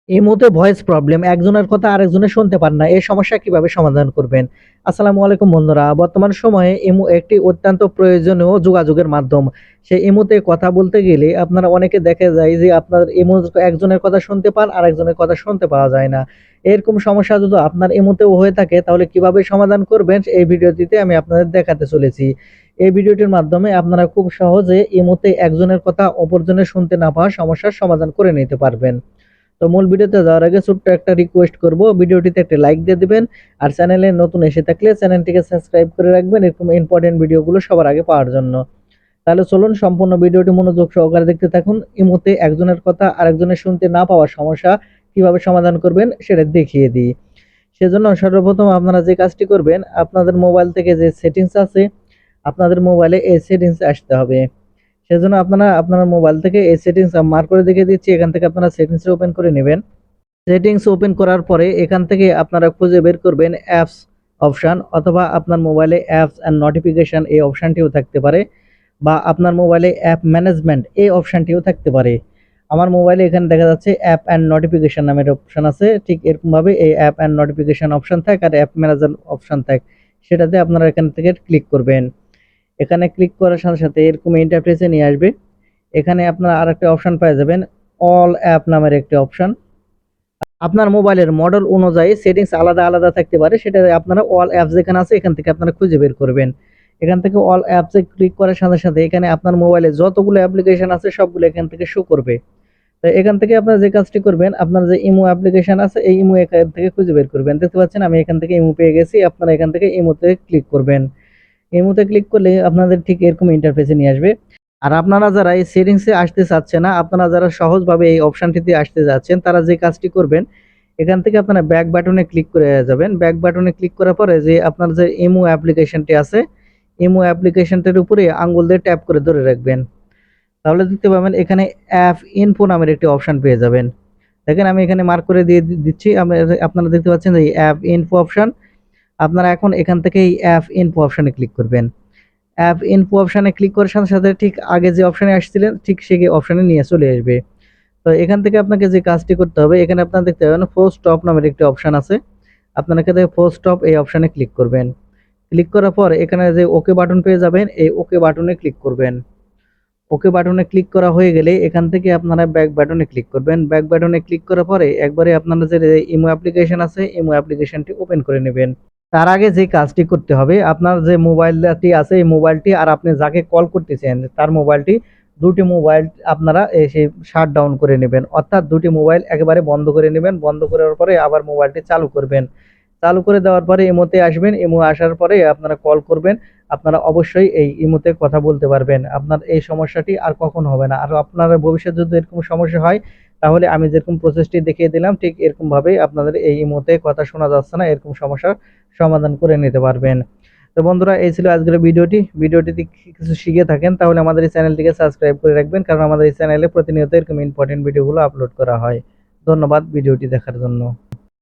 এই মুহূর্তে voice problem, একজনের কথা আরেকজনের শুনতে পান না। এই সমস্যা কিভাবে সমাধান করবেন? আসসালামু আলাইকুম বন্ধুরা। বর্তমান সময়ে ইমো একটি অত্যন্ত প্রয়োজনীয় যোগাযোগের মাধ্যম। সেই ইমোতে কথা বলতে গেলে আপনারা অনেকে দেখা যায় যে আপনার ইমো একজনের কথা শুনতে পান, আরেকজনের কথা শুনতে পাওয়া যায় না। এরকম সমস্যা যদি আপনার ইমোতেও হয়ে থাকে তাহলে কিভাবে সমাধান করবেন এই ভিডিওটিতে আমি আপনাদের দেখাতে চলেছি। এই ভিডিওটির মাধ্যমে আপনারা খুব সহজে ইমোতে একজনের কথা অপরজনের শুনতে না পাওয়ার সমস্যার সমাধান করে নিতে পারবেন। তো মূল ভিডিওতে যাওয়ার আগে ছোট্ট একটা রিকোয়েস্ট করব, ভিডিওটিতে একটা লাইক দিয়ে দিবেন। আর চ্যানেলে নতুন এসে থাকলে চ্যানেলটিকে সাবস্ক্রাইব করে রাখবেন এরকম ইম্পর্টেন্ট ভিডিওগুলো সবার আগে পাওয়ার জন্য। তাহলে চলুন সম্পূর্ণ ভিডিওটি মনোযোগ সহকারে দেখতে থাকুন। ইমোতে একজনের কথা আরেকজনের শুনতে না পাওয়ার সমস্যা কিভাবে সমাধান করবেন সেটা দেখিয়ে দিই। সেজন্য সর্বপ্রথম আপনারা যে কাজটি করবেন, আপনাদের মোবাইল থেকে যে সেটিংস আছে, আপনাদের মোবাইলে এই সেটিংস আসতে হবে। সেজন্য আপনারা আপনার মোবাইল থেকে এই সেটিংস মার্ক করে দেখিয়ে দিচ্ছি। এখান থেকে আপনারা সেটিংস ওপেন করে নেবেন। সেটিংস ওপেন করার পরে এখান থেকে আপনারা খুঁজে বের করবেন অ্যাপস অপশন, অথবা আপনার মোবাইলে অ্যাপস অ্যান্ড নোটিফিকেশন এই অপশনটিও থাকতে পারে, বা আপনার মোবাইলে অ্যাপ ম্যানেজমেন্ট এই অপশনটিও থাকতে পারে। আমার মোবাইলে এখানে দেখা যাচ্ছে অ্যাপ অ্যান্ড নোটিফিকেশন নামের অপশন আছে। ঠিক এরকমভাবে এই অ্যাপ অ্যান্ড নোটিফিকেশন অপশন থাক আর অ্যাপ ম্যানেজার অপশন থাক, সেটাতে আপনারা এখান থেকে ক্লিক করবেন। এখানে ক্লিক করার সাথে সাথে এরকম ইন্টারফেসে নিয়ে আসবে। এখানে আপনারা আরেকটা অপশন পেয়ে যাবেন, অল অ্যাপ নামের একটি অপশন। আপনার মোবাইলের মডেল অনুযায়ী সেটিংস আলাদা আলাদা থাকতে পারে, সেটা আপনারা অল অ্যাপস যেখানে আছে এখান থেকে আপনারা খুঁজে বের করবেন। এখান থেকে অল অ্যাপসে ক্লিক করার সাথে সাথে এখানে আপনার মোবাইলে যতগুলো অ্যাপ্লিকেশন আছে সবগুলো এখান থেকে শো করবে। তো এখান থেকে আপনারা যে কাজটি করবেন, আপনার যে ইমো অ্যাপ্লিকেশন আছে এই ইমো এখান থেকে খুঁজে বের করবেন। দেখতে পাচ্ছেন আমি এখান থেকে ইমো পেয়ে গেছি। আপনারা এখান থেকে ইমোতে ক্লিক করবেন। ইমোতে ক্লিক করলে আপনাদের ঠিক এরকম ইন্টারফেসে নিয়ে আসবে। আর আপনারা যারা এই সেটিংসে আসতে চাচ্ছেন না, আপনারা যারা সহজভাবে এই অপশনটিতে আসতে যাচ্ছেন, তারা যে কাজটি করবেন, এখান থেকে আপনারা ব্যাক বাটনে ক্লিক করে যাবেন। ব্যাক বাটনে ক্লিক করার পরে যে আপনার যে ইমো অ্যাপ্লিকেশনটি আছে, ইমো অ্যাপ্লিকেশনটির উপরে আঙ্গুল দিয়ে ট্যাপ করে ধরে রাখবেন। তাহলে দেখতে পাবেন এখানে অ্যাপ ইনফো নামের একটি অপশন পেয়ে যাবেন। দেখেন আমি এখানে মার্ক করে দিয়ে দিচ্ছি। আপনারা দেখতে পাচ্ছেন যে অ্যাপ ইনফো অপশন। আপনারা এখন এখান থেকে এই অ্যাপ ইনফো অপশনে ক্লিক করবেন। অ্যাপ ইনফো অপশনে ক্লিক করার সাথে সাথে ঠিক আগে যে অপশনে আসছিলেন ঠিক সেই অপশনে নিয়ে চলে আসবে। তো এখান থেকে আপনাকে যে কাজটি করতে হবে, এখানে আপনারা দেখতে পাবেন ফোর্স স্টপ নামের একটি অপশন আছে। আপনারা এখান থেকে ফোর্স স্টপ এই অপশনে ক্লিক করবেন। ক্লিক করার পর এখানে যে ওকে বাটন পেয়ে যাবেন, এই ওকে বাটনে ক্লিক করবেন। ওকে বাটনে ক্লিক করা হয়ে গেলে এখান থেকে আপনারা ব্যাক বাটনে ক্লিক করবেন। ব্যাক বাটনে ক্লিক করার পরে একবারে আপনারা যে ইমো অ্যাপ্লিকেশন আছে ইমো অ্যাপ্লিকেশনটি ওপেন করে নেবেন। তার আগে যে কাজটি করতে হবে, আপনার যে মোবাইলটি আছে এই মোবাইলটি আর আপনি যাকে কল করতেছেন তার মোবাইলটি, দুটি মোবাইল আপনারা এসে শাট ডাউন করে নেবেন, অর্থাৎ দুটি মোবাইল একেবারে বন্ধ করে নেবেন। বন্ধ করার পরে আবার মোবাইলটি চালু করবেন। চালু করে দেওয়ার পরে ইমোতে আসবেন। ইমো আসার পরে আপনারা কল করবেন। আপনারা অবশ্যই এই ইমোতে কথা বলতে পারবেন। আপনার এই সমস্যাটি আর কখনো হবে না। আর আপনার ভবিষ্যতে যদি এরকম সমস্যা হয়, তাহলে আমি যেরকম প্রসেসটি দেখিয়ে দিলাম ঠিক এরকম ভাবেই আপনাদের এই ইমোতে কথা শোনা যাচ্ছে না এরকম সমস্যার সমাধান করে নিতে পারবেন। তো বন্ধুরা, এই ছিল আজকের ভিডিওটি। ভিডিওটিতে কিছু শিখে থাকেন তাহলে আমাদের এই চ্যানেলটিকে সাবস্ক্রাইব করে রাখবেন, কারণ আমাদের এই চ্যানেলে প্রতিনিয়ত এরকম ইম্পর্টেন্ট ভিডিওগুলো আপলোড করা হয়। ধন্যবাদ ভিডিওটি দেখার জন্য।